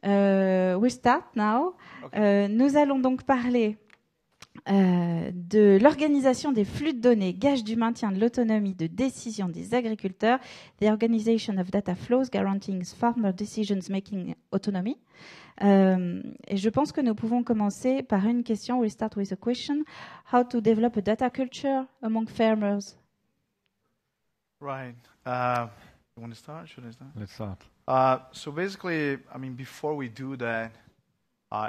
We start now. Okay. Nous allons donc parler de l'organisation des flux de données, gage du maintien de l'autonomie de décision des agriculteurs, the organization of data flows guaranteeing farmer decisions making autonomy. Et je pense que nous pouvons commencer par une question. We'll start with a question. How to develop a data culture among farmers? Right. You want to start? Should I start? Let's start. So basically, I mean, before we do that,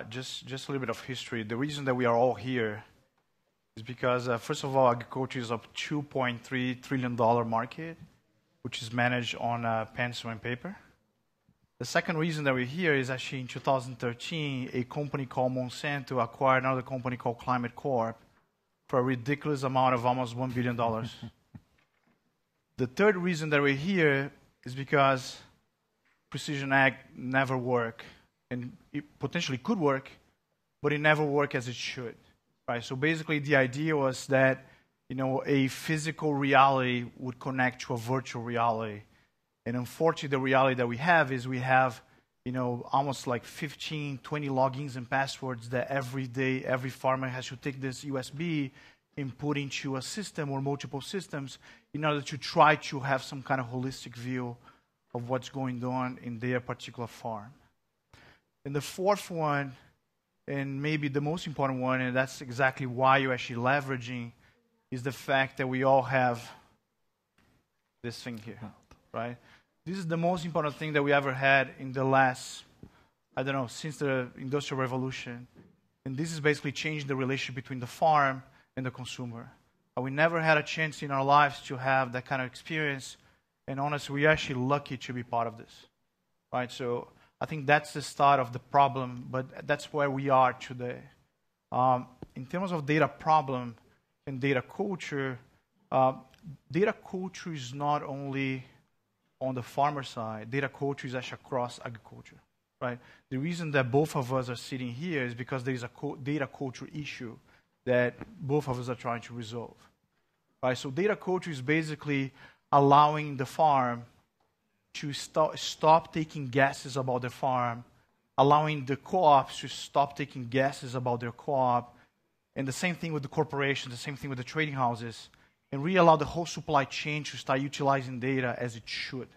just a little bit of history. The reason that we are all here is because, first of all, agriculture is a $2.3 trillion market, which is managed on pencil and paper. The second reason that we're here is actually in 2013, a company called Monsanto acquired another company called Climate Corp for a ridiculous amount of almost $1 billion. The third reason that we're here is because precision ag never worked, and it potentially could work, but it never worked as it should. Right? So basically, the idea was that a physical reality would connect to a virtual reality. And unfortunately, the reality that we have is we have, almost like 15, 20 logins and passwords that every day, every farmer has to take this USB and put into a system or multiple systems in order to try to have some kind of holistic view of what's going on in their particular farm. And the fourth one, and maybe the most important one, and that's exactly why you're actually leveraging, is the fact that we all have this thing here, right? This is the most important thing that we ever had in the last, since the Industrial Revolution. And this is basically changing the relationship between the farm and the consumer. We never had a chance in our lives to have that kind of experience. And honestly, we're actually lucky to be part of this, right? So I think that's the start of the problem, but that's where we are today. In terms of data problem and data culture is not only on the farmer side. Data culture is actually across agriculture, right? The reason that both of us are sitting here is because there is a data culture issue that both of us are trying to resolve, right? So data culture is basically allowing the farm to stop taking guesses about the farm, allowing the co-ops to stop taking guesses about their co-op, and the same thing with the corporations, the same thing with the trading houses, and really allow the whole supply chain to start utilizing data as it should,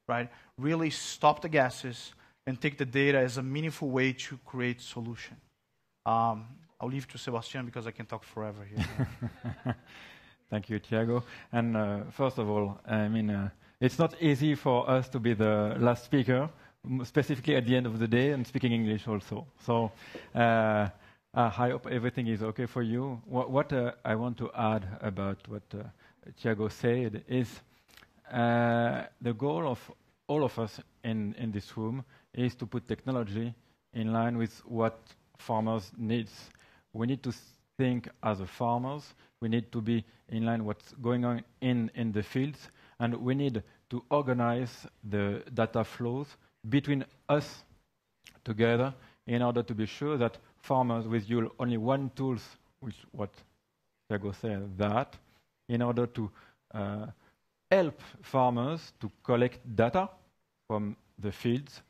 right? Really stop the guesses and take the data as a meaningful way to create solution. I'll leave to Sebastian because I can talk forever here. Thank you, Thiago. And first of all, I mean, it's not easy for us to be the last speaker, specifically at the end of the day, and speaking English also. So I hope everything is okay for you. What I want to add about what Thiago said is the goal of all of us in this room is to put technology in line with what farmers need. We need to think as a farmers. We need to be in line with what's going on in the fields. And we need to organize the data flows between us together in order to be sure that farmers with only one tool, which what Thiago said, that in order to help farmers to collect data from the fields,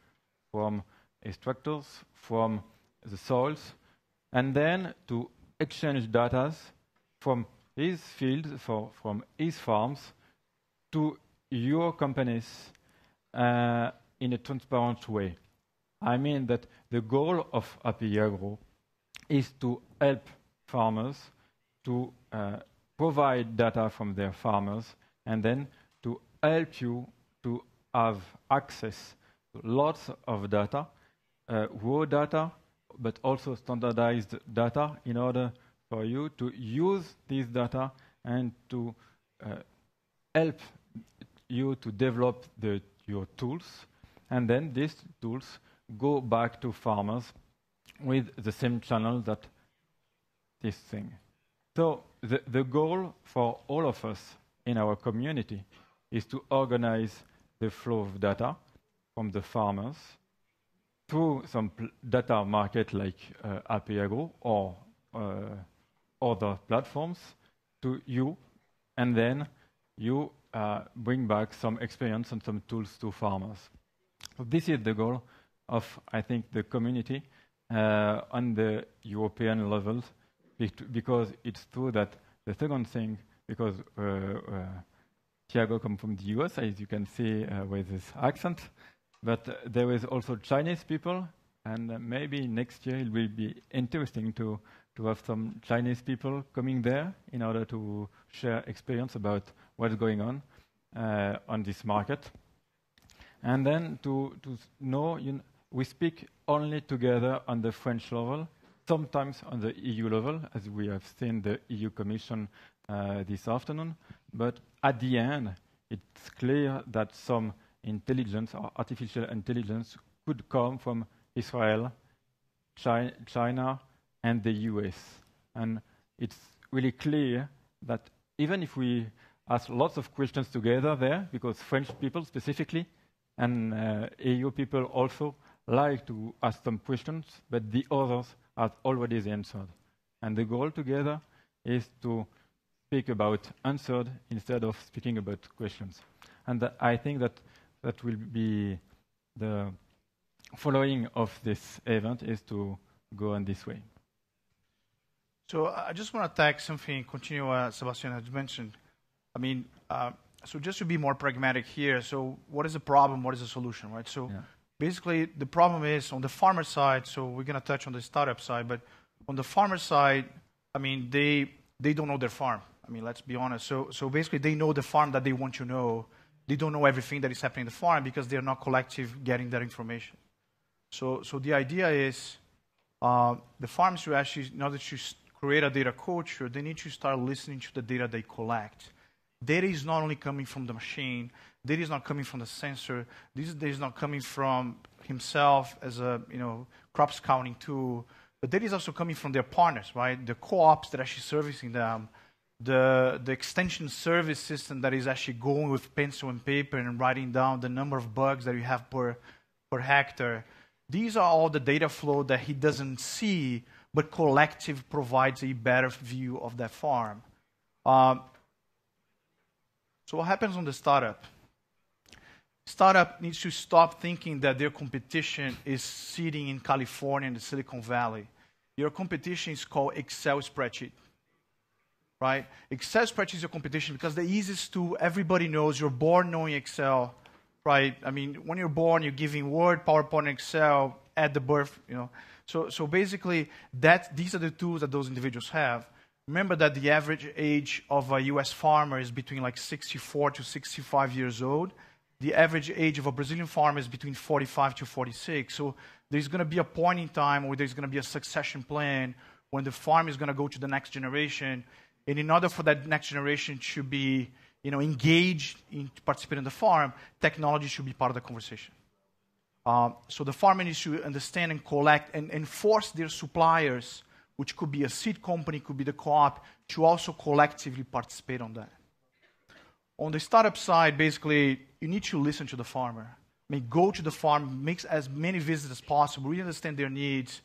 from extractors, from the soils, and then to exchange data from his fields, from his farms, to your companies in a transparent way. I mean that the goal of Apiagro is to help farmers to provide data from their farmers and then to help you to have access to lots of data, raw data, but also standardized data in order for you to use this data and to help you to develop your tools. And then these tools go back to farmers with the same channel that this thing. So the goal for all of us in our community is to organize the flow of data from the farmers through some data market like Apiagro or other platforms to you, and then you bring back some experience and some tools to farmers. So this is the goal of, I think, the community on the European levels, because it's true that the second thing, because Thiago comes from the US, as you can see with his accent, but there is also Chinese people, and maybe next year it will be interesting to have some Chinese people coming there in order to share experience about what's going on this market. And then to know, we speak only together on the French level, sometimes on the EU level, as we have seen the EU Commission this afternoon. But at the end, it's clear that some intelligence or artificial intelligence could come from Israel, China, and the US. And it's really clear that even if we ask lots of questions together there, because French people specifically and EU people also like to ask some questions, but the others have already answered. And the goal together is to speak about answered instead of speaking about questions. And I think that will be the following of this event, is to go on this way. So I just want to tag something, continue what Sebastian has mentioned. I mean, so just to be more pragmatic here, so what is the problem, what is the solution, right? So basically the problem is on the farmer side, so we're going to touch on the startup side, but on the farmer side, I mean, they don't know their farm. I mean, let's be honest. So basically they know the farm that they want to know. They don't know everything that is happening in the farm because they're not collective getting that information. So the idea is the farms should actually, in order to create a data culture, they need to start listening to the data they collect. Data is not only coming from the machine, data is not coming from the sensor, data is not coming from himself as a crop scouting tool, but data is also coming from their partners, right? The co-ops that are actually servicing them, the extension service system that is actually going with pencil and paper and writing down the number of bugs that you have per hectare. These are all the data flow that he doesn't see, but collective provides a better view of that farm. So what happens on the startup? Startup needs to stop thinking that their competition is sitting in California in the Silicon Valley. Your competition is called Excel spreadsheet, right? Excel spreadsheet is your competition because the easiest tool, everybody knows, you're born knowing Excel, right? I mean, when you're born, you're giving Word, PowerPoint, Excel at the birth, So basically, these are the tools that those individuals have. Remember that the average age of a US farmer is between like 64 to 65 years old. The average age of a Brazilian farmer is between 45 to 46. So there's going to be a point in time where there's going to be a succession plan when the farm is going to go to the next generation. And in order for that next generation to be engaged in participating in the farm, technology should be part of the conversation. So the farmer needs to understand and collect and force their suppliers, which could be a seed company, could be the co-op, to also collectively participate on that. On the startup side, basically, you need to listen to the farmer. I mean, go to the farm, make as many visits as possible, really understand their needs.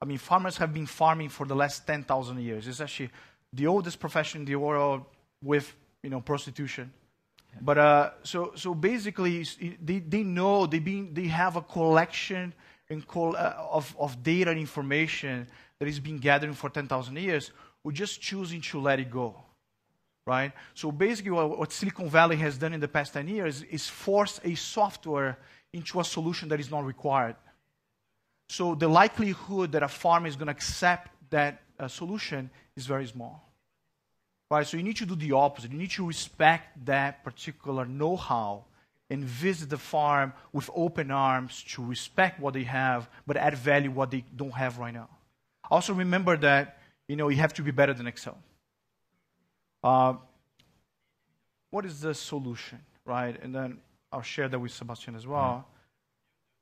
I mean, farmers have been farming for the last 10,000 years. It's actually the oldest profession in the world with, prostitution. But so basically, they know they have a collection of data and information that is being gathered for 10,000 years. We're just choosing to let it go, right? So basically, what Silicon Valley has done in the past 10 years is force a software into a solution that is not required. So the likelihood that a farmer is going to accept that solution is very small. Right, so you need to do the opposite. You need to respect that particular know-how and visit the farm with open arms to respect what they have, but add value what they don't have right now. Also remember that you have to be better than Excel. What is the solution, right? And then I'll share that with Sebastian as well.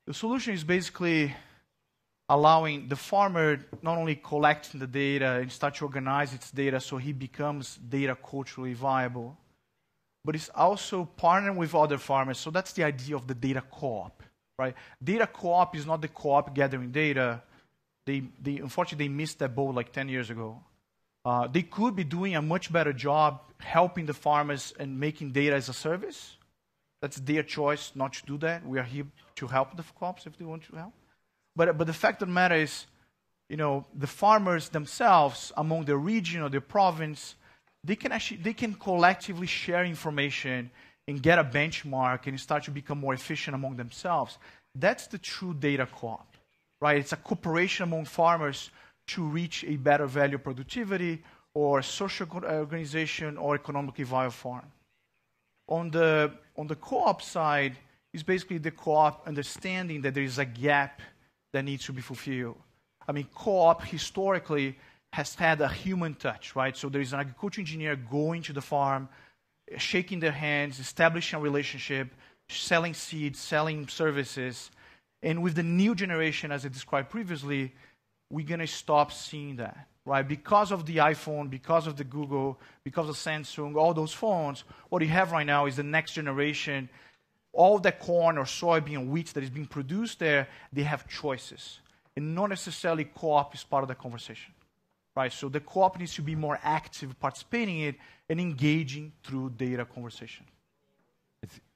The solution is basically allowing the farmer not only collecting the data and start to organize its data so he becomes data culturally viable, but it's also partnering with other farmers. So that's the idea of the data co-op, right? Data co-op is not the co-op gathering data. Unfortunately, they missed that boat like 10 years ago. They could be doing a much better job helping the farmers and making data as a service. That's their choice not to do that. We are here to help the co-ops if they want to help. But the fact of the matter is, the farmers themselves, among their region or their province, they can collectively share information and get a benchmark and start to become more efficient among themselves. That's the true data co-op, right? It's a cooperation among farmers to reach a better value productivity or social organization or economically viable farm. On the co-op side, is basically the co-op understanding that there is a gap that needs to be fulfilled. I mean, co-op historically has had a human touch, right? So there is an agriculture engineer going to the farm, shaking their hands, establishing a relationship, selling seeds, selling services. And with the new generation, as I described previously, we're going to stop seeing that, right? Because of the iPhone, because of the Google, because of Samsung, all those phones, what you have right now is the next generation. All the corn or soybean or wheat that is being produced there, they have choices. And not necessarily co-op is part of the conversation, right? So the co-op needs to be more active, participating in it, and engaging through data conversation.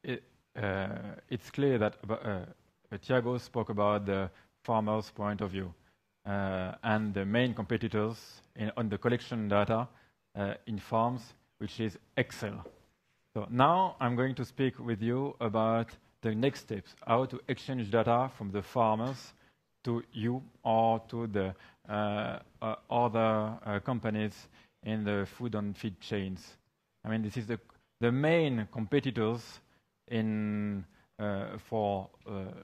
It's clear that Thiago spoke about the farmer's point of view and the main competitors on the collection data in farms, which is Excel. So now I'm going to speak with you about the next steps, how to exchange data from the farmers to you or to the other companies in the food and feed chains. I mean, this is the main competitors for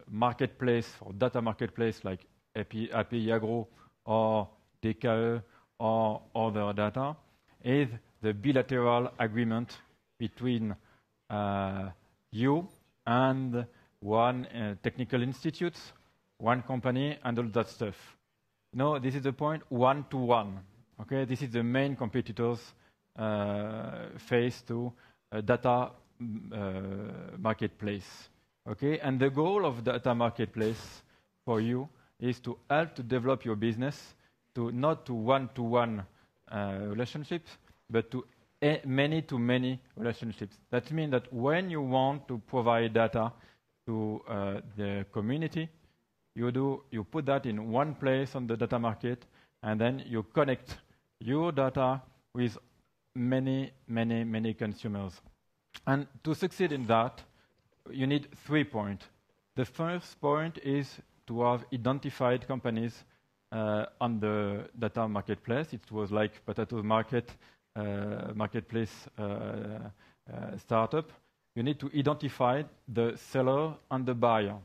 marketplace, for data marketplace like API Agro or DKE or other data, is the bilateral agreement between you and one technical institute, one company, and all that stuff. No, this is the point, one-to-one. Okay, this is the main competitors face to data marketplace. Okay, and the goal of data marketplace for you is to help to develop your business to not to one-to-one relationships, but to many-to-many relationships. That means that when you want to provide data to the community, you put that in one place on the data market, and then you connect your data with many consumers. And to succeed in that, you need 3 points. The first point is to have identified companies on the data marketplace. It was like Potatoes marketplace startup. You need to identify the seller and the buyer.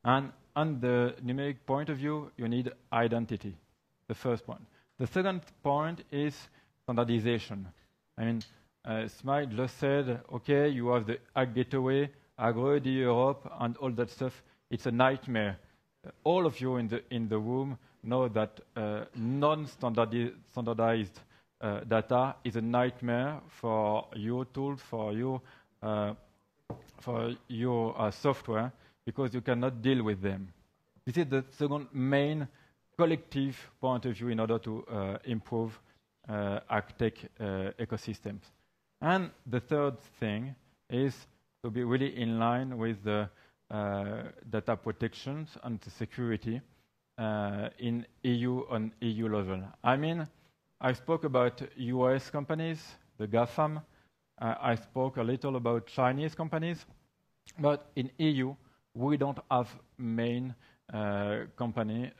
And on the numeric point of view, you need identity, the first point. The second point is standardization. I mean, Smile just said, okay, you have the Ag Gateway, AgroED Europe, and all that stuff. It's a nightmare. All of you in the room know that non-standardized data is a nightmare for your tools, for your software, because you cannot deal with them. This is the second main collective point of view in order to improve AgTech ecosystems. And the third thing is to be really in line with the data protections and the security in EU on EU level. I mean, I spoke about US companies, the GAFAM. I spoke a little about Chinese companies. But in EU, we don't have main company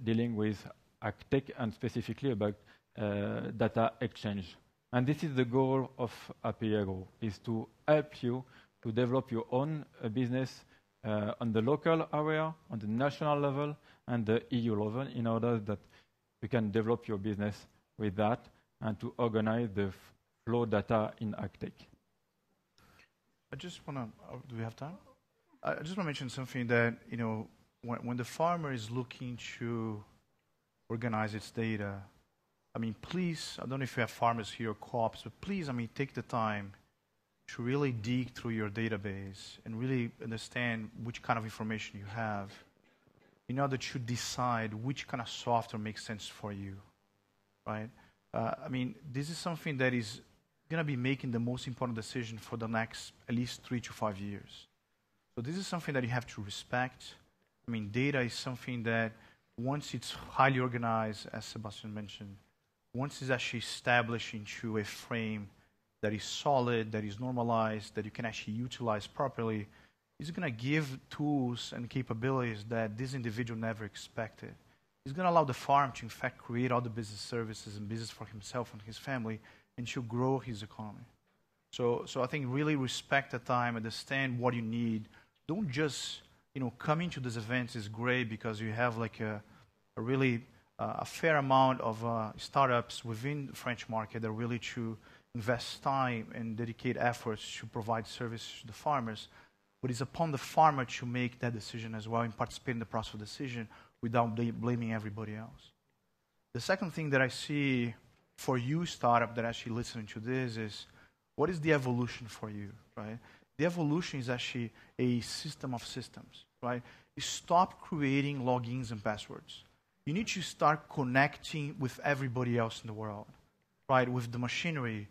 dealing with AgTech and specifically about data exchange. And this is the goal of API Agro, is to help you to develop your own business on the local area, on the national level, and the EU level in order that you can develop your business with that and to organize the flow data in AgTech. I just want to, do we have time? I just want to mention something that, when the farmer is looking to organize its data, I mean, please, I don't know if you have farmers here or co-ops, but please, I mean, take the time to really dig through your database and really understand which kind of information you have in order to decide which kind of software makes sense for you, right? I mean, this is something that is going to be making the most important decision for the next at least 3 to 5 years. So this is something that you have to respect, I mean, data is something that once it's highly organized, as Sebastian mentioned, once it's actually established into a frame that is solid, that is normalized, that you can actually utilize properly, it's going to give tools and capabilities that this individual never expected. It's going to allow the farm to, in fact, create all the business services and business for himself and his family, and to grow his economy. So I think really respect the time, understand what you need. Don't just, come into this event is great because you have like a really a fair amount of startups within the French market that are really to invest time and dedicate efforts to provide service to the farmers. But it's upon the farmer to make that decision as well and participate in the process of decision without blaming everybody else. The second thing that I see for you, startup, that actually listening to this is, what is the evolution for you, right? The evolution is actually a system of systems, right? You stop creating logins and passwords. You need to start connecting with everybody else in the world, right? With the machinery,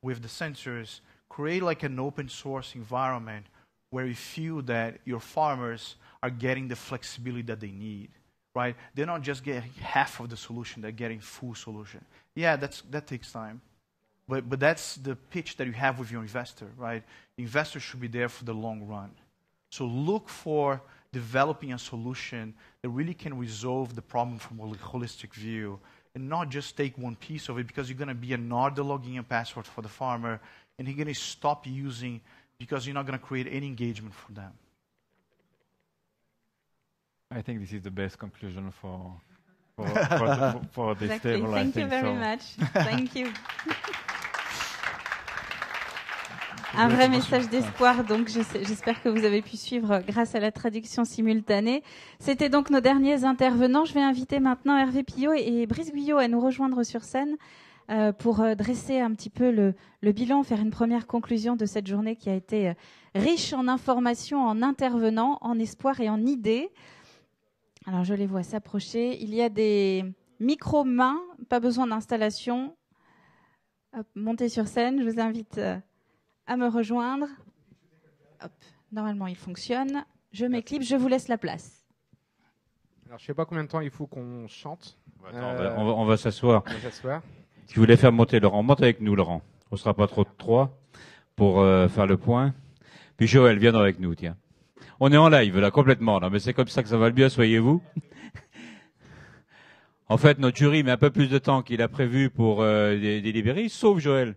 with the sensors, create like an open source environment where you feel that your farmers are getting the flexibility that they need, right? They're not just getting half of the solution, they're getting full solution. Yeah, that takes time. But that's the pitch that you have with your investor, right? The investor should be there for the long run. So look for developing a solution that really can resolve the problem from a holistic view and not just take one piece of it, because you're going to be another login and password for the farmer and he's going to stop using because you're not going to create any engagement for them. I think this is the best conclusion for this exactly. table. Thank you very much. Thank you. Un vrai message d'espoir, donc j'espère que vous avez pu suivre grâce à la traduction simultanée. C'était donc nos derniers intervenants. Je vais inviter maintenant Hervé Pillot et Brice Guyot à nous rejoindre sur scène pour dresser un petit peu le bilan, faire une première conclusion de cette journée qui a été riche en informations, en intervenants, en espoir et en idées. Alors je les vois s'approcher. Il y a des micro-mains, pas besoin d'installation. Hop, montez sur scène, je vous invite à me rejoindre. Hop, normalement, il fonctionne. Je m'éclipse, je vous laisse la place. Alors, je ne sais pas combien de temps il faut qu'on chante. Attends, on va s'asseoir. On va s'asseoir. Tu voulais faire monter Laurent. Monte avec nous, Laurent. On ne sera pas trop de trois pour faire le point. Puis Joël, viens avec nous, tiens. On est en live, là, complètement. Non, mais c'est comme ça que ça va le bien, soyez-vous. En fait, notre jury met un peu plus de temps qu'il a prévu pour délibérer, sauf Joël.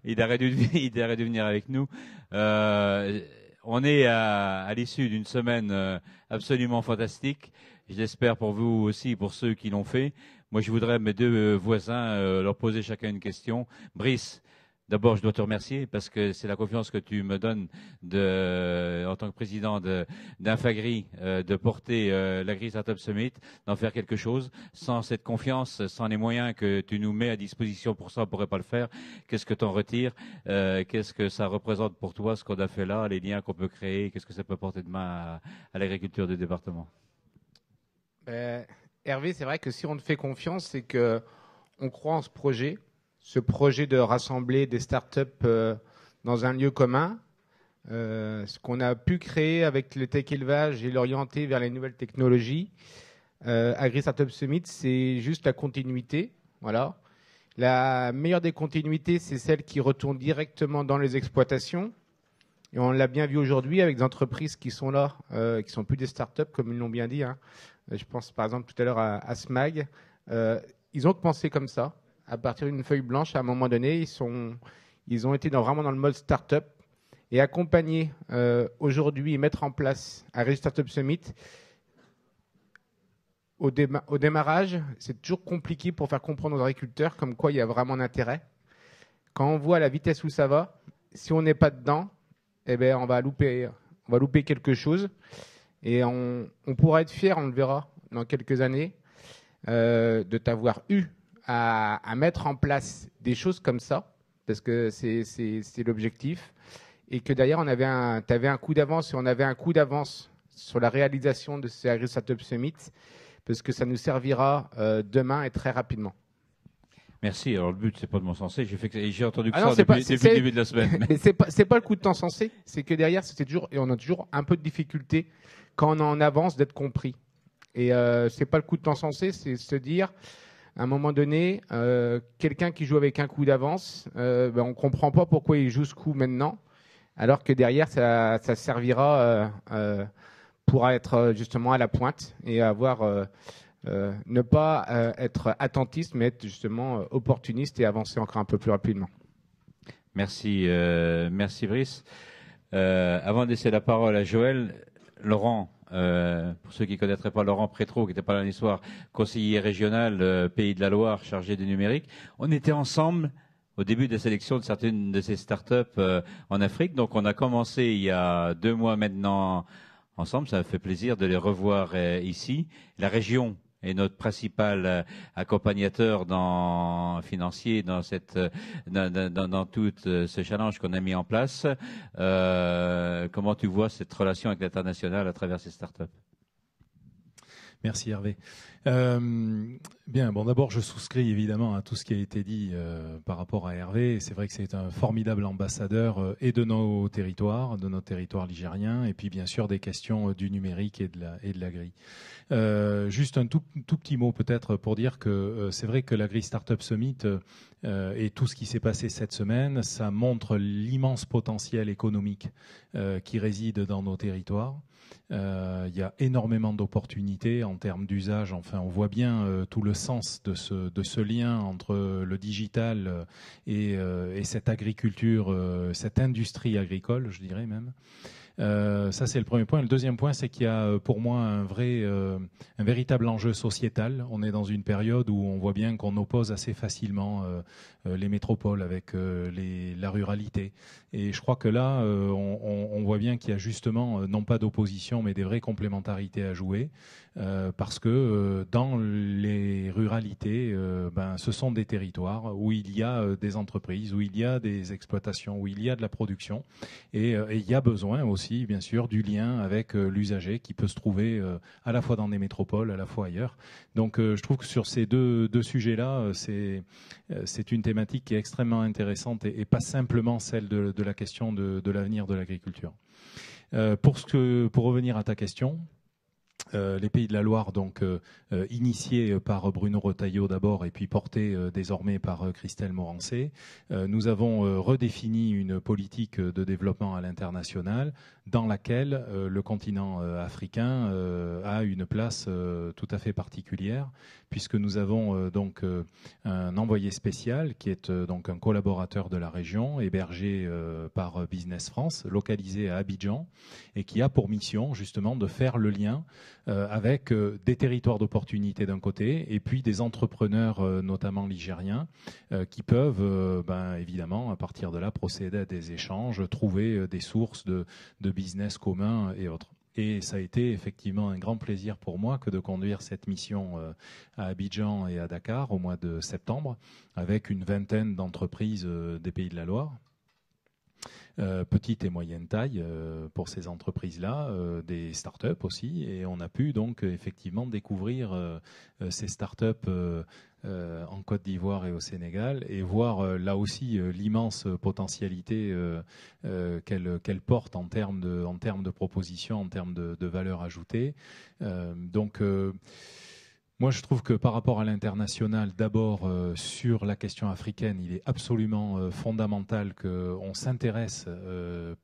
Il a dû venir avec nous. On est à l'issue d'une semaine absolument fantastique. Je l'espère pour vous aussi, pour ceux qui l'ont fait. Moi, je voudrais mes deux voisins leur poser chacun une question. Brice, d'abord, je dois te remercier parce que c'est la confiance que tu me donnes en tant que président d'Infagri, de porter l'Agri Startup Summit, d'en faire quelque chose. Sans cette confiance, sans les moyens que tu nous mets à disposition pour ça, on ne pourrait pas le faire. Qu'est-ce que tu en retires? Qu'est-ce que ça représente pour toi, ce qu'on a fait là, les liens qu'on peut créer? Qu'est-ce que ça peut porter demain à l'agriculture du département? Hervé, c'est vrai que si on te fait confiance, c'est qu'on croit en ce projet de rassembler des startups dans un lieu commun. Ce qu'on a pu créer avec le tech élevage et l'orienter vers les nouvelles technologies. Agri Startup Summit, c'est juste la continuité. Voilà. La meilleure des continuités, c'est celle qui retourne directement dans les exploitations. Et on l'a bien vu aujourd'hui avec des entreprises qui sont là, qui sont plus des startups, comme ils l'ont bien dit. Hein. Je pense par exemple tout à l'heure à Smag. Ils ont pensé comme ça. À partir d'une feuille blanche, à un moment donné, ils ont été vraiment dans le mode start-up et accompagner aujourd'hui et mettre en place Agri Startup Summit. Au démarrage, c'est toujours compliqué pour faire comprendre aux agriculteurs comme quoi il y a vraiment un intérêt. Quand on voit la vitesse où ça va, si on n'est pas dedans, eh ben, on va louper quelque chose et on pourra être fier, on le verra dans quelques années, de t'avoir eu à mettre en place des choses comme ça, parce que c'est l'objectif, et que d'ailleurs tu avais un coup d'avance et on avait un coup d'avance sur la réalisation de ces Agri Startup Summit, parce que ça nous servira demain et très rapidement. Merci. Alors le but, c'est pas de m'encenser. J'ai entendu que Ah non, ça c'est pas- depuis c'est- le début de la semaine. Mais c'est pas le coup de temps censé, c'est que derrière, on a toujours un peu de difficulté quand on est en avance d'être compris. Et c'est pas le coup de temps censé, c'est se dire, à un moment donné, quelqu'un qui joue avec un coup d'avance, on comprend pas pourquoi il joue ce coup maintenant, alors que derrière, ça servira pour être justement à la pointe et avoir ne pas être attentiste, mais être justement opportuniste et avancer encore un peu plus rapidement. Merci, merci Brice. Avant de laisser la parole à Joël, Laurent, pour ceux qui ne connaîtraient pas Laurent Prétro, qui n'était pas là lundi soir, conseiller régional Pays de la Loire, chargé du numérique, on était ensemble au début de la sélection de certaines de ces startups en Afrique. Donc on a commencé il y a 2 mois maintenant ensemble. Ça me fait plaisir de les revoir ici. La région est notre principal accompagnateur financier dans tout ce challenge qu'on a mis en place. Comment tu vois cette relation avec l'international à travers ces startups? Merci Hervé. Bien, bon, d'abord, je souscris évidemment à tout ce qui a été dit par rapport à Hervé. C'est vrai que c'est un formidable ambassadeur et de nos territoires, de notre territoire ligérien, et puis bien sûr des questions du numérique et de l'agri. Juste un tout petit mot peut-être pour dire que c'est vrai que l'Agri Startup Summit et tout ce qui s'est passé cette semaine, ça montre l'immense potentiel économique qui réside dans nos territoires. Il y a énormément d'opportunités en termes d'usage. Enfin, on voit bien tout le sens de ce lien entre le digital et cette agriculture, cette industrie agricole, je dirais même. Ça, c'est le premier point. Le deuxième point, c'est qu'il y a pour moi un véritable enjeu sociétal. On est dans une période où on voit bien qu'on oppose assez facilement les métropoles avec la ruralité. Et je crois que là, on voit bien qu'il y a justement, non pas d'opposition, mais des vraies complémentarités à jouer. Parce que dans les ruralités, ce sont des territoires où il y a des entreprises, où il y a des exploitations, où il y a de la production. Et il y a besoin aussi, bien sûr, du lien avec l'usager qui peut se trouver à la fois dans des métropoles, à la fois ailleurs. Donc je trouve que sur ces deux sujets-là, c'est une thématique qui est extrêmement intéressante et pas simplement celle de la question de l'avenir de l'agriculture. Pour revenir à ta question, les Pays de la Loire, donc initiés par Bruno Retailleau d'abord et puis portés désormais par Christelle Morancé, nous avons redéfini une politique de développement à l'international dans laquelle le continent africain a une place tout à fait particulière, puisque nous avons donc un envoyé spécial qui est donc un collaborateur de la région, hébergé par Business France, localisé à Abidjan, et qui a pour mission justement de faire le lien avec des territoires d'opportunité d'un côté et puis des entrepreneurs, notamment ligériens, qui peuvent évidemment à partir de là procéder à des échanges, trouver des sources de business communs et autres. Et ça a été effectivement un grand plaisir pour moi que de conduire cette mission à Abidjan et à Dakar au mois de septembre avec une vingtaine d'entreprises des Pays de la Loire. Petite et moyenne taille pour ces entreprises-là, des start-up aussi, et on a pu donc effectivement découvrir ces start-up en Côte d'Ivoire et au Sénégal et voir là aussi l'immense potentialité qu'elle porte en termes de propositions, en termes de valeur ajoutée. Moi, je trouve que par rapport à l'international, d'abord sur la question africaine, il est absolument fondamental qu'on s'intéresse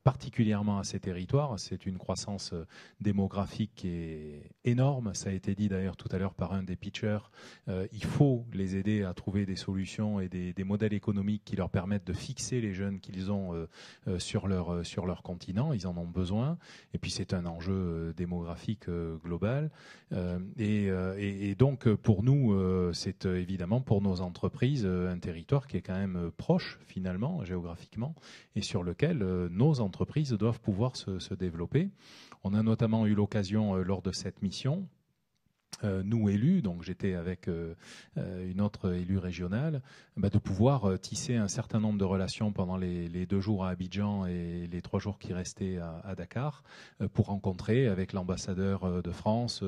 particulièrement à ces territoires. C'est une croissance démographique qui est énorme. Ça a été dit d'ailleurs tout à l'heure par un des pitchers. Il faut les aider à trouver des solutions et des modèles économiques qui leur permettent de fixer les jeunes qu'ils ont sur leur continent. Ils en ont besoin. Et puis c'est un enjeu démographique global. Et donc pour nous, c'est évidemment pour nos entreprises un territoire qui est quand même proche finalement géographiquement et sur lequel nos entreprises doivent pouvoir se développer. On a notamment eu l'occasion lors de cette mission nous élus, donc j'étais avec une autre élue régionale, de pouvoir tisser un certain nombre de relations pendant les 2 jours à Abidjan et les 3 jours qui restaient à Dakar, pour rencontrer avec l'ambassadeur de France,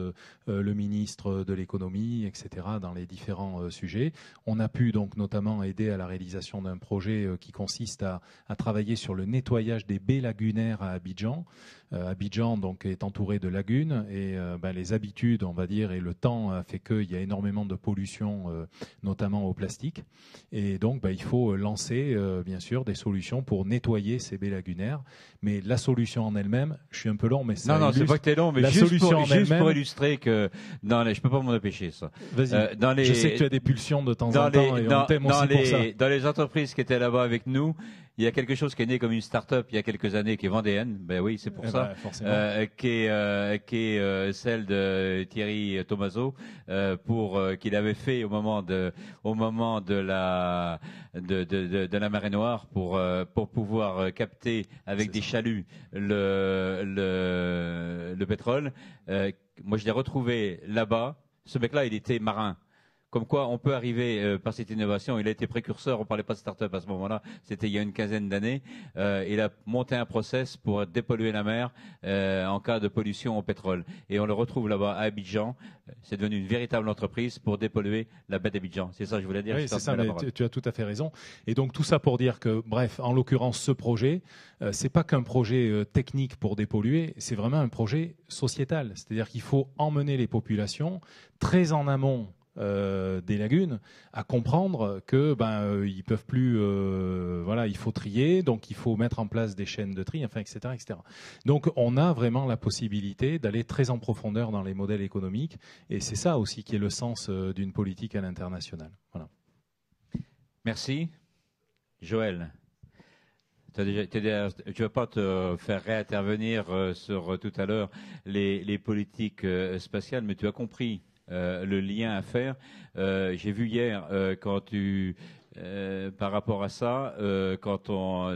le ministre de l'économie, etc., dans les différents sujets. On a pu donc notamment aider à la réalisation d'un projet qui consiste à travailler sur le nettoyage des baies lagunaires à Abidjan. Abidjan donc est entouré de lagunes et les habitudes, on va dire, et le temps a fait qu'il y a énormément de pollution, notamment au plastique. Et donc il faut lancer bien sûr des solutions pour nettoyer ces baies lagunaires. Mais la solution en elle-même, je suis un peu long, mais ça non, c'est pas que t'es long, mais la juste solution juste pour illustrer que je peux pas m'en empêcher ça. Vas-y. Je sais que tu as des pulsions de temps en temps et on t'aime aussi pour ça. Dans les entreprises qui étaient là-bas avec nous, il y a quelque chose qui est né comme une start-up il y a quelques années, qui est vendéenne. Ben oui, c'est pour ça. Qui est celle de Thierry Tomaso, qu'il avait fait au moment de la marée noire pour pouvoir capter avec des chaluts le pétrole. Moi, je l'ai retrouvé là-bas. Ce mec-là, il était marin. Comme quoi, on peut arriver par cette innovation. Il a été précurseur. On parlait pas de start-up à ce moment-là. C'était il y a une quinzaine d'années. Il a monté un process pour dépolluer la mer en cas de pollution au pétrole. Et on le retrouve là-bas à Abidjan. C'est devenu une véritable entreprise pour dépolluer la baie d'Abidjan. C'est ça que je voulais dire. Oui, c'est ça. Mais tu as tout à fait raison. Et donc tout ça pour dire que, bref, en l'occurrence, ce projet, c'est pas qu'un projet technique pour dépolluer. C'est vraiment un projet sociétal. C'est-à-dire qu'il faut emmener les populations très en amont des lagunes à comprendre que ils peuvent plus il faut trier, donc il faut mettre en place des chaînes de tri, etc. Donc on a vraiment la possibilité d'aller très en profondeur dans les modèles économiques et c'est ça aussi qui est le sens d'une politique à l'international. Voilà. Merci. Joël, tu ne vas pas te faire réintervenir sur tout à l'heure les politiques spatiales, mais tu as compris le lien à faire. J'ai vu hier quand par rapport à ça, quand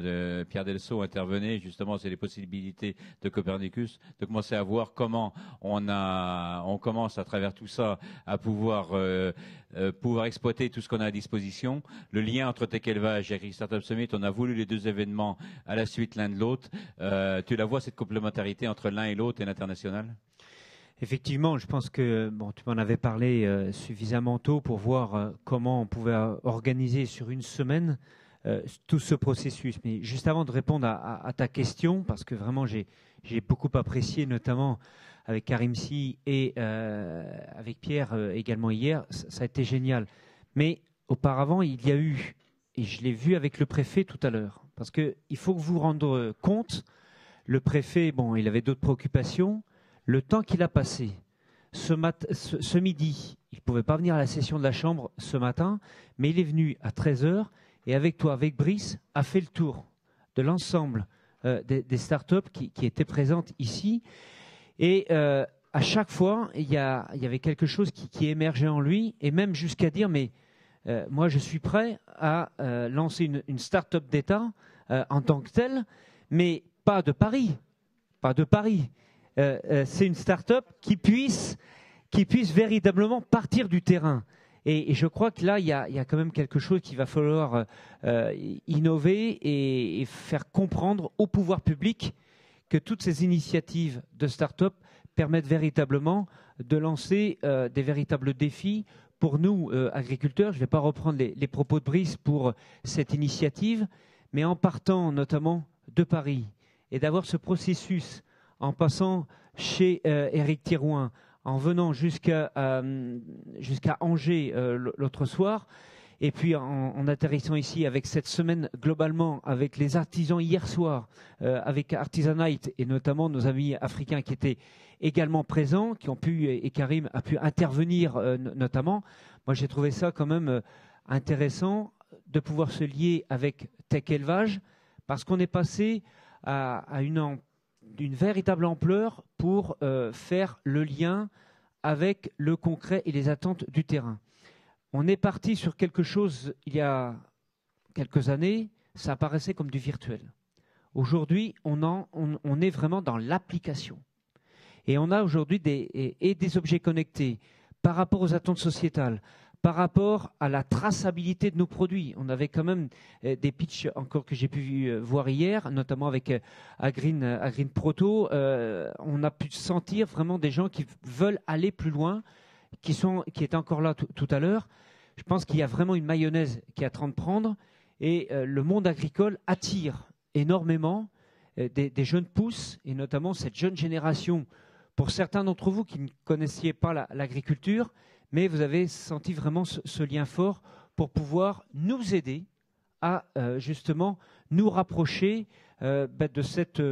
Pierre Delceau intervenait, justement, c'est les possibilités de Copernicus, de commencer à voir comment on commence à travers tout ça à pouvoir exploiter tout ce qu'on a à disposition. Le lien entre Tech Élevage et Startup Summit, on a voulu les 2 événements à la suite l'un de l'autre. Tu la vois, cette complémentarité entre l'un et l'autre et l'international ? Effectivement, je pense que tu m'en avais parlé suffisamment tôt pour voir comment on pouvait organiser sur une semaine tout ce processus. Mais juste avant de répondre à ta question, parce que vraiment j'ai beaucoup apprécié, notamment avec Karim Sy et avec Pierre également hier, ça a été génial. Mais auparavant, il y a eu, et je l'ai vu avec le préfet tout à l'heure, parce qu'il faut que vous vous rendiez compte, le préfet, il avait d'autres préoccupations. Le temps qu'il a passé ce midi, il ne pouvait pas venir à la session de la Chambre ce matin, mais il est venu à 13h et avec toi, avec Brice, a fait le tour de l'ensemble des startups qui étaient présentes ici. Et à chaque fois, il y avait quelque chose qui émergeait en lui, et même jusqu'à dire, mais moi je suis prêt à lancer une start-up d'État en tant que telle, mais pas de Paris. C'est une start-up qui puisse véritablement partir du terrain. Et je crois que là, il y a quand même quelque chose qu'il va falloir innover et faire comprendre au pouvoir public que toutes ces initiatives de start-up permettent véritablement de lancer des véritables défis pour nous, agriculteurs. Je ne vais pas reprendre les propos de Brice pour cette initiative, mais en partant notamment de Paris et d'avoir ce processus en passant chez Éric Thirouin, en venant jusqu'à Angers l'autre soir, et puis en atterrissant ici avec cette semaine globalement, avec les artisans hier soir, avec Artisanite et notamment nos amis africains qui étaient également présents, qui ont pu, et Karim a pu intervenir notamment. Moi j'ai trouvé ça quand même intéressant de pouvoir se lier avec Tech Élevage, parce qu'on est passé à d'une véritable ampleur pour faire le lien avec le concret et les attentes du terrain. On est parti sur quelque chose il y a quelques années, ça apparaissait comme du virtuel. Aujourd'hui, on est vraiment dans l'application. Et on a aujourd'hui des objets connectés par rapport aux attentes sociétales, par rapport à la traçabilité de nos produits. On avait quand même des pitchs encore que j'ai pu voir hier, notamment avec Agreen Proto. On a pu sentir vraiment des gens qui veulent aller plus loin, qui étaient encore là tout à l'heure. Je pense qu'il y a vraiment une mayonnaise qui est en train de prendre et le monde agricole attire énormément des jeunes pousses et notamment cette jeune génération. Pour certains d'entre vous qui ne connaissiez pas l'agriculture, mais vous avez senti vraiment ce lien fort pour pouvoir nous aider à justement nous rapprocher de cette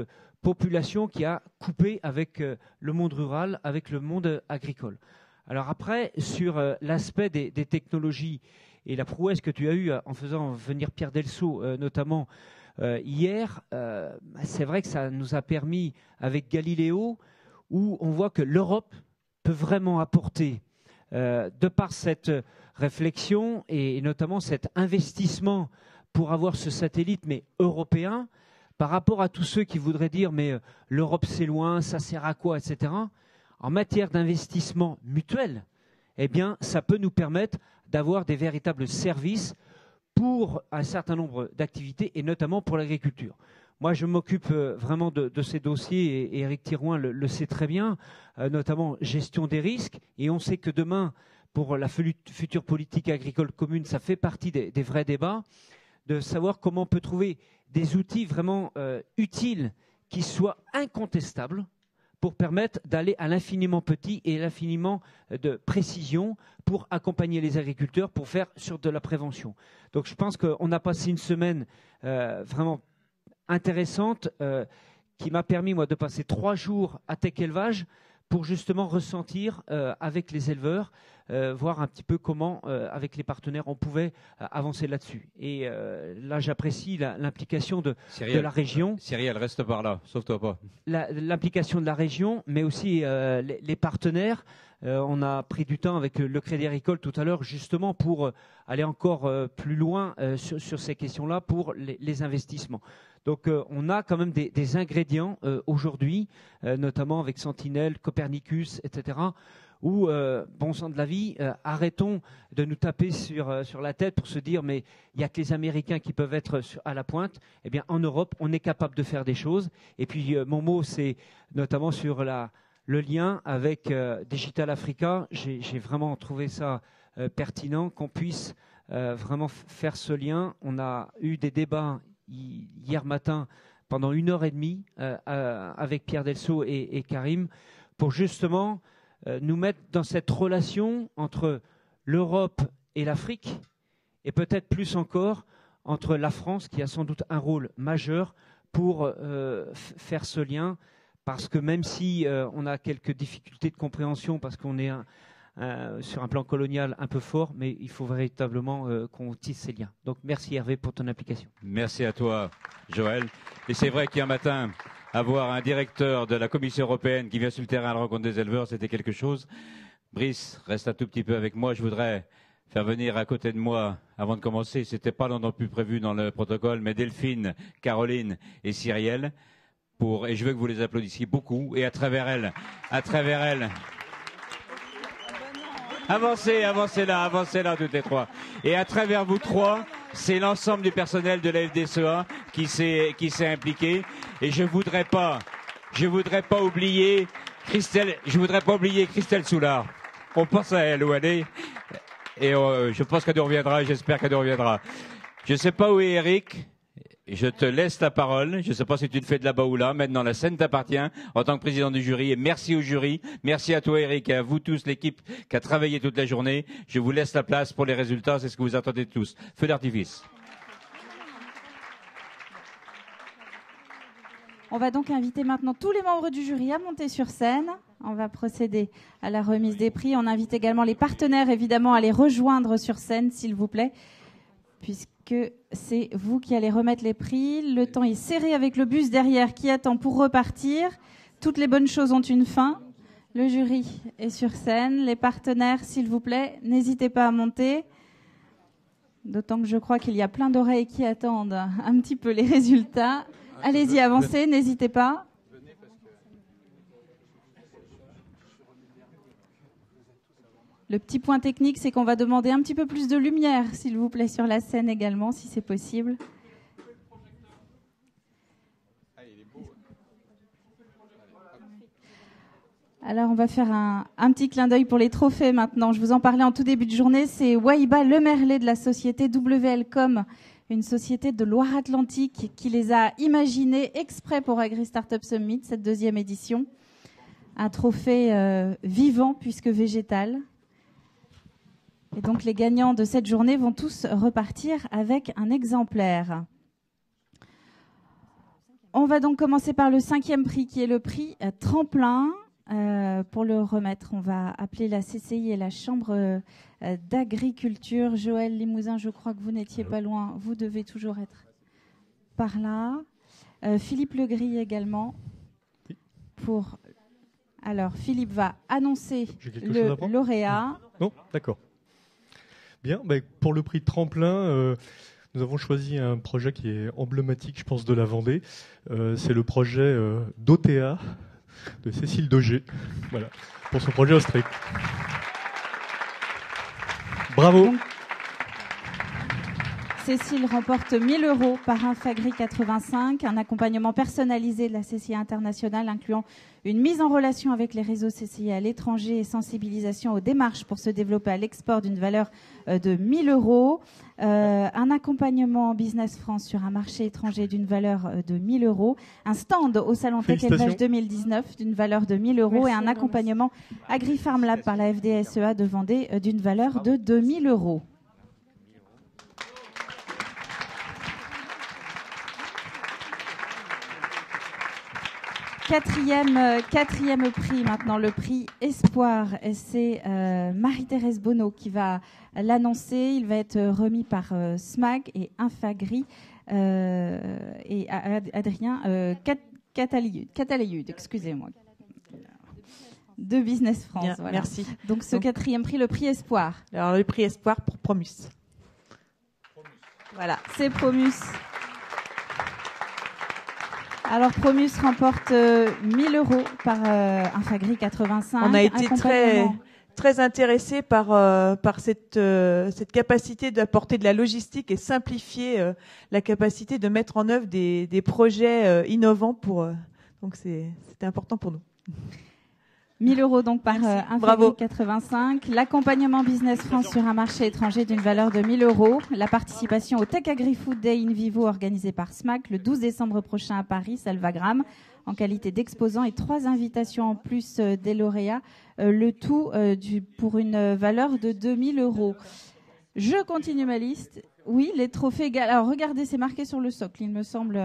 population qui a coupé avec le monde rural, avec le monde agricole. Alors après, sur l'aspect des technologies et la prouesse que tu as eue en faisant venir Pierre Delceau notamment hier, c'est vrai que ça nous a permis avec Galiléo, où on voit que l'Europe peut vraiment apporter, de par cette réflexion et notamment cet investissement pour avoir ce satellite, mais européen, par rapport à tous ceux qui voudraient dire mais l'Europe c'est loin, ça sert à quoi, etc. En matière d'investissement mutuel, eh bien, ça peut nous permettre d'avoir des véritables services pour un certain nombre d'activités et notamment pour l'agriculture. Moi, je m'occupe vraiment de ces dossiers et Éric Thirouin le sait très bien, notamment gestion des risques. Et on sait que demain, pour la future politique agricole commune, ça fait partie des vrais débats, de savoir comment on peut trouver des outils vraiment utiles qui soient incontestables pour permettre d'aller à l'infiniment petit et l'infiniment de précision pour accompagner les agriculteurs, pour faire sur de la prévention. Donc je pense qu'on a passé une semaine vraiment intéressante qui m'a permis, moi, de passer 3 jours à Tech Élevage pour justement ressentir avec les éleveurs, voir un petit peu comment, avec les partenaires, on pouvait avancer là-dessus. Et là, j'apprécie l'implication de la région. Cyrielle, reste par là, sauve-toi pas. L'implication de la région, mais aussi les partenaires. On a pris du temps avec le Crédit Agricole tout à l'heure, justement pour aller encore plus loin sur ces questions-là, pour les investissements. Donc on a quand même des ingrédients aujourd'hui, notamment avec Sentinelle, Copernicus, etc., où, bon sang de la vie, arrêtons de nous taper sur la tête pour se dire mais il n'y a que les Américains qui peuvent être à la pointe. Eh bien, en Europe, on est capable de faire des choses. Et puis, mon mot, c'est notamment sur le lien avec Digital Africa. J'ai vraiment trouvé ça pertinent qu'on puisse vraiment faire ce lien. On a eu des débats hier matin pendant 1h30 avec Pierre Delceau et Karim pour justement nous mettre dans cette relation entre l'Europe et l'Afrique et peut-être plus encore entre la France qui a sans doute un rôle majeur pour faire ce lien parce que même si on a quelques difficultés de compréhension parce qu'on est sur un plan colonial un peu fort, mais il faut véritablement qu'on tisse ces liens. Donc merci Hervé pour ton implication. Merci à toi Joël. Et c'est vrai qu'hier matin, avoir un directeur de la Commission européenne qui vient sur le terrain à la rencontre des éleveurs, c'était quelque chose. Brice, reste un tout petit peu avec moi. Je voudrais faire venir à côté de moi, avant de commencer, c'était pas non plus prévu dans le protocole, mais Delphine, Caroline et Cyrielle, et je veux que vous les applaudissiez beaucoup, et à travers elles, avancez là, toutes les trois. Et à travers vous trois, c'est l'ensemble du personnel de la FDSEA qui s'est impliqué. Et je voudrais pas oublier Christelle Soulard. On pense à elle où elle est. Et je pense qu'elle nous reviendra, j'espère qu'elle nous reviendra. Je sais pas où est Eric. Je te laisse la parole. Je ne sais pas si tu te fais de là-bas ou là. Maintenant, la scène t'appartient en tant que président du jury. Et merci au jury. Merci à toi, Eric, et à vous tous, l'équipe qui a travaillé toute la journée. Je vous laisse la place pour les résultats. C'est ce que vous attendez tous. Feu d'artifice. On va donc inviter maintenant tous les membres du jury à monter sur scène. On va procéder à la remise des prix. On invite également les partenaires, évidemment, à les rejoindre sur scène, s'il vous plaît, puisque c'est vous qui allez remettre les prix. Le temps est serré avec le bus derrière qui attend pour repartir. Toutes les bonnes choses ont une fin. Le jury est sur scène. Les partenaires, s'il vous plaît, n'hésitez pas à monter. D'autant que je crois qu'il y a plein d'oreilles qui attendent un petit peu les résultats. Allez-y, avancez, n'hésitez pas. Le petit point technique, c'est qu'on va demander un petit peu plus de lumière, s'il vous plaît, sur la scène également, si c'est possible. Alors, on va faire un petit clin d'œil pour les trophées maintenant. Je vous en parlais en tout début de journée. C'est Waiba Lemerlet de la société WLcom, une société de Loire-Atlantique qui les a imaginés exprès pour Agri Startup Summit, cette 2e édition. Un trophée vivant puisque végétal. Et donc, les gagnants de cette journée vont tous repartir avec un exemplaire. On va donc commencer par le 5e prix qui est le prix Tremplin. Pour le remettre, on va appeler la CCI et la Chambre d'agriculture. Joël Limousin, je crois que vous n'étiez pas loin. Vous devez toujours être par là. Philippe Legris également. Alors, Philippe va annoncer le lauréat. Non, d'accord. Bien, pour le prix Tremplin, nous avons choisi un projet qui est emblématique, je pense, de la Vendée. C'est le projet d'OTA de Cécile Dauger, voilà, pour son projet Ostrich. Bravo. Donc, Cécile remporte 1 000 € par Infagri 85, un accompagnement personnalisé de la CCI internationale incluant une mise en relation avec les réseaux CCI à l'étranger et sensibilisation aux démarches pour se développer à l'export d'une valeur de 1 000 €, un accompagnement Business France sur un marché étranger d'une valeur de 1 000 €, un stand au Salon Tech Élevage 2019 d'une valeur de 1 000 € et un accompagnement Agri-Farm Lab par la FDSEA de Vendée d'une valeur de 2 000 €. Quatrième prix maintenant, le prix Espoir. C'est Marie-Thérèse Bonneau qui va l'annoncer. Il va être remis par SMAG et Infagri et Adrien Catalayud, excusez-moi, de Business France. Bien, voilà. Merci. Donc ce 4e prix, le prix Espoir. Alors le prix Espoir pour Promus. Voilà. C'est Promus. Alors, Promus remporte 1 000 € par Infagri 85. On a été très intéressés par cette capacité d'apporter de la logistique et simplifier la capacité de mettre en œuvre des projets innovants. Donc, c'était important pour nous. 1 000 € donc par Infagri Bravo. 85. L'accompagnement Business France sur un marché étranger d'une valeur de 1 000 €. La participation au Tech Agri-Food Day in Vivo organisé par SMAC le 12 décembre prochain à Paris, Salvagram, en qualité d'exposant et 3 invitations en plus des lauréats. Le tout pour une valeur de 2 000 €. Je continue ma liste. Oui, les trophées. Alors regardez, c'est marqué sur le socle, il me semble.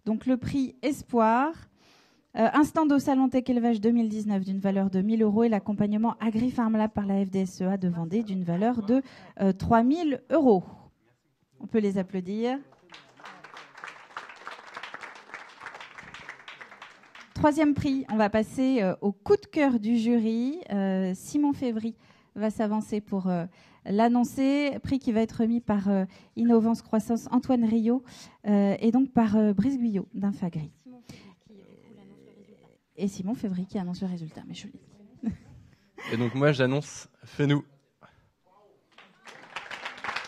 Donc le prix Espoir. Un stand au Salon Tech Élevage 2019 d'une valeur de 1 000 € et l'accompagnement Agri-Farm Lab par la FDSEA de Vendée d'une valeur de 3 000 €. On peut les applaudir. 3e prix, on va passer au coup de cœur du jury. Simon Févry va s'avancer pour l'annoncer. Prix qui va être remis par Innovance Croissance Antoine Rio et donc par Brice Guyot d'Infagri. Et Simon Févry qui annonce le résultat. Mais je... Et donc moi j'annonce Fenou.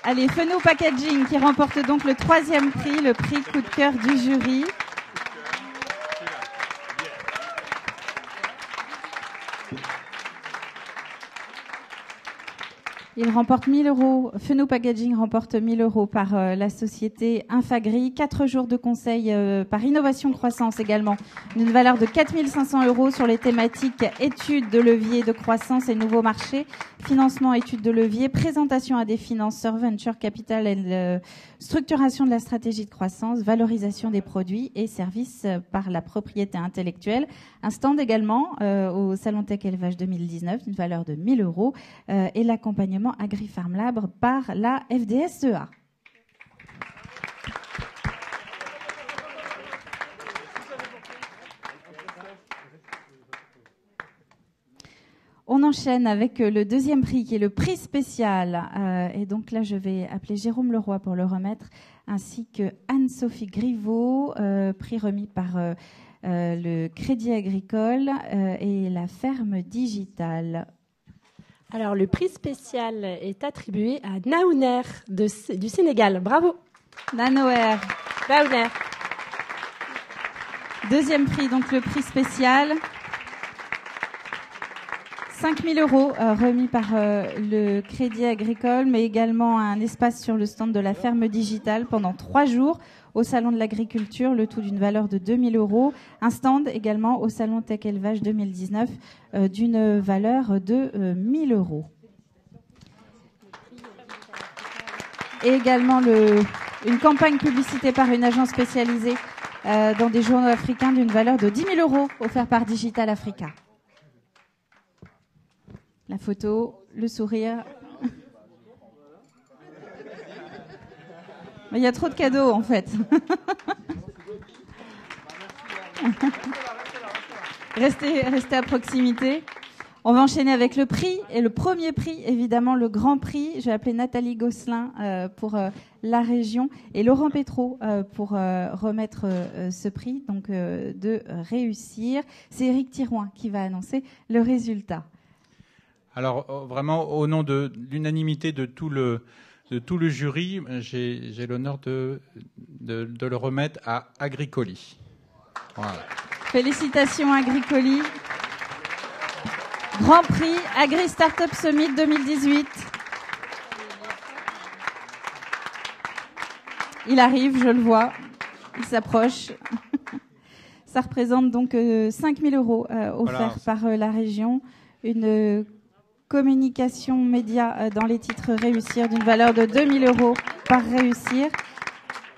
Allez, Fenou Packaging qui remporte donc le 3e prix, le prix coup de cœur du jury. Il remporte 1 000 €. Fenou Packaging remporte 1 000 € par la société Infagri. 4 jours de conseil par Innovation Croissance également. D'une valeur de 4 500 € sur les thématiques études de levier de croissance et nouveaux marchés, financement, études de levier, présentation à des financeurs, venture capital et structuration de la stratégie de croissance, valorisation des produits et services par la propriété intellectuelle. Un stand également au Salon Tech Élevage 2019 d'une valeur de 1 000 € et l'accompagnement Agri-Farm Lab par la FDSEA. On enchaîne avec le 2e prix qui est le prix spécial. Et donc là, je vais appeler Jérôme Leroy pour le remettre, ainsi que Anne-Sophie Griveaux, prix remis par le Crédit Agricole et la Ferme Digitale. Alors, le prix spécial est attribué à Naouner du Sénégal. Bravo. Nanoer. Naouner. Deuxième prix, donc le prix spécial. 5 000 € remis par le Crédit Agricole, mais également un espace sur le stand de la ferme digitale pendant 3 jours au Salon de l'Agriculture, le tout d'une valeur de 2 000 €. Un stand également au Salon Tech Élevage 2019 d'une valeur de 1 000 €. Et également une campagne publicité par une agence spécialisée dans des journaux africains d'une valeur de 10 000 € offert par Digital Africa. La photo, le sourire. Il y a trop de cadeaux en fait. Restez à proximité. On va enchaîner avec le prix. Et le premier prix, évidemment, le grand prix. Je vais appeler Nathalie Gosselin pour la région et Laurent Pétraud pour remettre ce prix, donc de réussir. C'est Éric Thirouin qui va annoncer le résultat. Alors, vraiment, au nom de l'unanimité de tout le jury, j'ai l'honneur de le remettre à Agricoli. Voilà. Félicitations Agricoli. Grand prix Agri Startup Summit 2018. Il arrive, je le vois. Il s'approche. Ça représente donc 5 000 € offerts par la région. Une communication média dans les titres Réussir d'une valeur de 2 000 € par Réussir.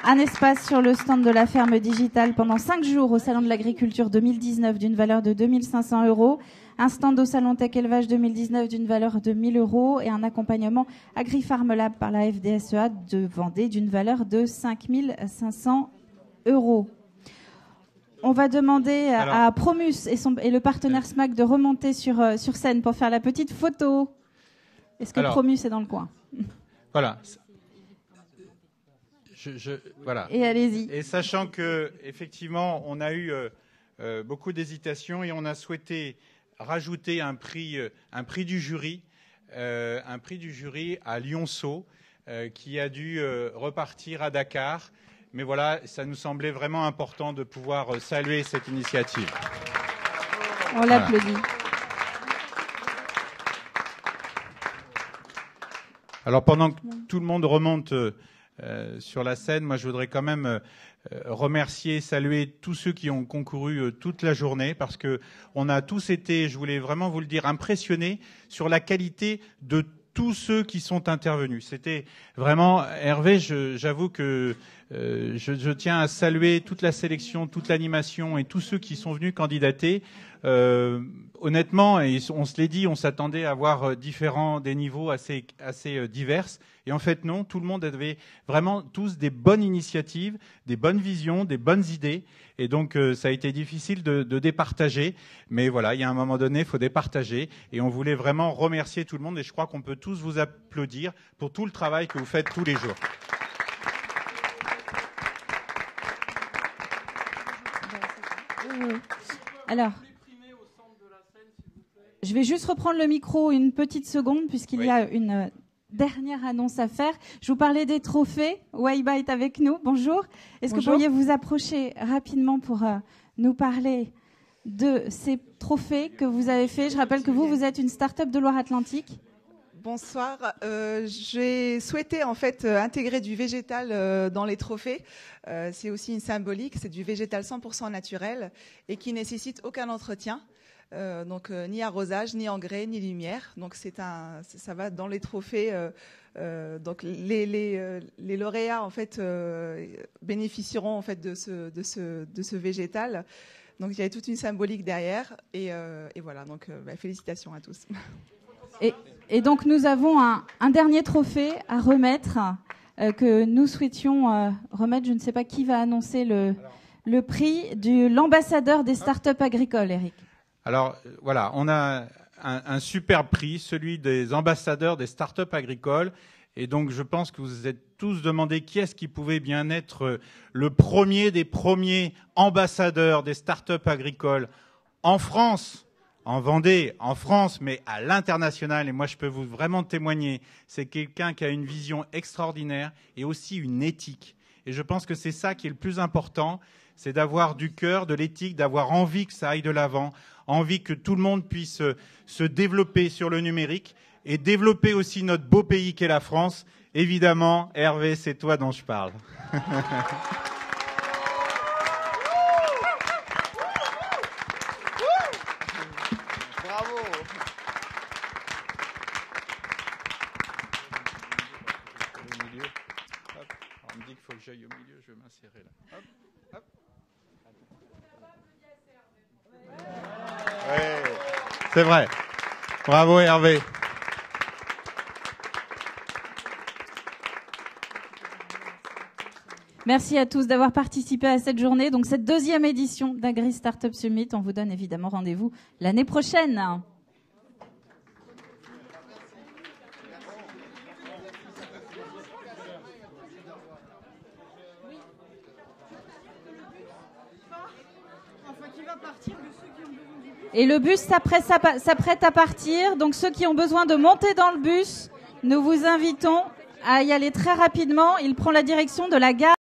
Un espace sur le stand de la ferme digitale pendant 5 jours au Salon de l'Agriculture 2019 d'une valeur de 2 500 €. Un stand au Salon Tech Élevage 2019 d'une valeur de 1 000 € et un accompagnement AgriFarm Lab par la FDSEA de Vendée d'une valeur de 5 500 €. On va demander à Promus et le partenaire SMAC de remonter sur scène pour faire la petite photo. Est-ce que Promus est dans le coin? Voilà. Voilà. Et allez-y. Et sachant que effectivement, on a eu beaucoup d'hésitations et on a souhaité rajouter un prix du jury à Lionceau qui a dû repartir à Dakar. Mais voilà, ça nous semblait vraiment important de pouvoir saluer cette initiative. On l'applaudit. Alors pendant que tout le monde remonte sur la scène, moi je voudrais quand même remercier, saluer tous ceux qui ont concouru toute la journée parce que on a tous été, je voulais vraiment vous le dire, impressionnés sur la qualité de tous ceux qui sont intervenus. C'était vraiment, Hervé, j'avoue que je tiens à saluer toute la sélection, toute l'animation et tous ceux qui sont venus candidater. Honnêtement, et on se l'est dit, on s'attendait à avoir des niveaux assez divers. Et en fait, non, tout le monde avait vraiment tous des bonnes initiatives, des bonnes visions, des bonnes idées. Et donc, ça a été difficile de départager. Mais voilà, il y a un moment donné, il faut départager. Et on voulait vraiment remercier tout le monde. Et je crois qu'on peut tous vous applaudir pour tout le travail que vous faites tous les jours. Alors, je vais juste reprendre le micro une petite seconde puisqu'il y a une dernière annonce à faire. Je vous parlais des trophées. Waiba est avec nous. Bonjour. Est-ce que vous pourriez vous approcher rapidement pour nous parler de ces trophées que vous avez faits? Je rappelle que vous êtes une start-up de Loire-Atlantique. Bonsoir. J'ai souhaité en fait intégrer du végétal dans les trophées. C'est aussi une symbolique. C'est du végétal 100% naturel et qui nécessite aucun entretien. Donc ni arrosage, ni engrais, ni lumière. Donc ça va dans les trophées. Donc les lauréats en fait bénéficieront en fait de ce végétal. Donc il y a toute une symbolique derrière et voilà. Donc félicitations à tous. Et donc nous avons un dernier trophée à remettre que nous souhaitions remettre. Je ne sais pas qui va annoncer le prix de l'ambassadeur des startups agricoles, Eric. Alors voilà, on a un superbe prix, celui des ambassadeurs des startups agricoles. Et donc je pense que vous vous êtes tous demandé qui est-ce qui pouvait bien être le premier des premiers ambassadeurs des startups agricoles en France. en Vendée, en France, mais à l'international. Et moi, je peux vous vraiment témoigner, c'est quelqu'un qui a une vision extraordinaire et aussi une éthique. Et je pense que c'est ça qui est le plus important, c'est d'avoir du cœur, de l'éthique, d'avoir envie que ça aille de l'avant, envie que tout le monde puisse se développer sur le numérique et développer aussi notre beau pays qu'est la France. Évidemment, Hervé, c'est toi dont je parle. Bravo. Au milieu. Hop. Alors, on me dit qu'il faut que j'aille au milieu, je vais m'insérer là. Hop, hop. Ouais, c'est vrai. Bravo Hervé. Merci à tous d'avoir participé à cette journée. Donc, cette deuxième édition d'Agri Startup Summit, on vous donne évidemment rendez-vous l'année prochaine. Et le bus s'apprête à partir. Donc, ceux qui ont besoin de monter dans le bus, nous vous invitons à y aller très rapidement. Il prend la direction de la gare.